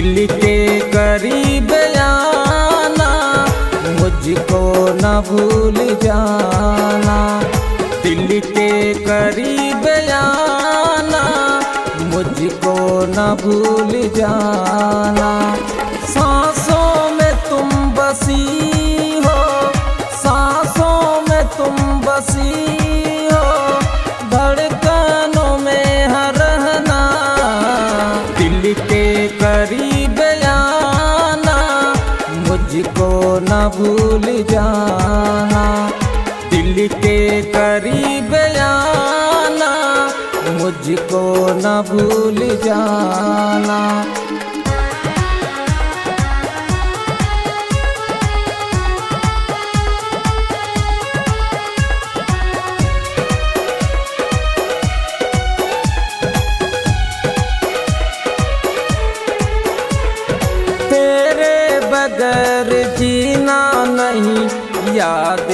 दिल के करीब आना, मुझको न भूल जाना। दिल के करीब आना, मुझको न भूल जाना। सांसों में तुम बसी हो, सांसों में तुम बसी हो, धड़कनों में हर रहना। दिल के करीब आना, मुझको न भूल जाना। दिल के करीब आना, मुझको न भूल जाना। तेरे बगैर जीना नहीं, याद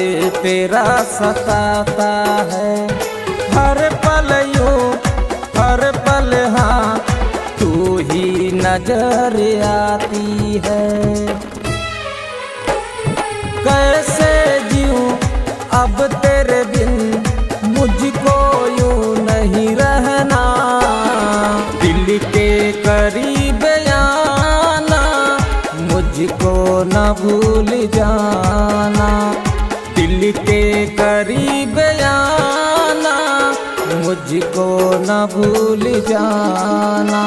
तेरा सताता है। हर पल यूं, हर पल हाँ, तू ही नजर आती है। कैसे जीऊं अब तेरे बिन, मुझको यूं नहीं रहना। दिल के करीब आना, मुझको न भूल जाना। दिल के करीब आना, मुझको न भूल जाना।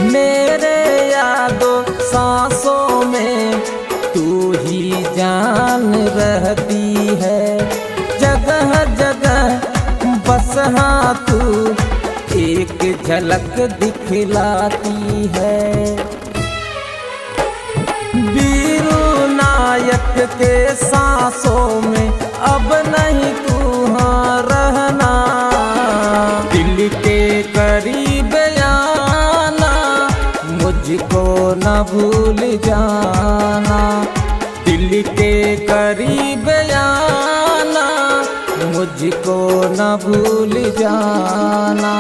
मेरे यादों सांसों में तू ही जान रहती है। जगह जगह बस हाँ तू एक झलक दिखलाती है। वीरू नायक के सांसों में अब नहीं तू हाँ रहना। दिल के करीब आना, मुझको न भूल जाना। दिल के करीब आना, मुझको न भूल जाना।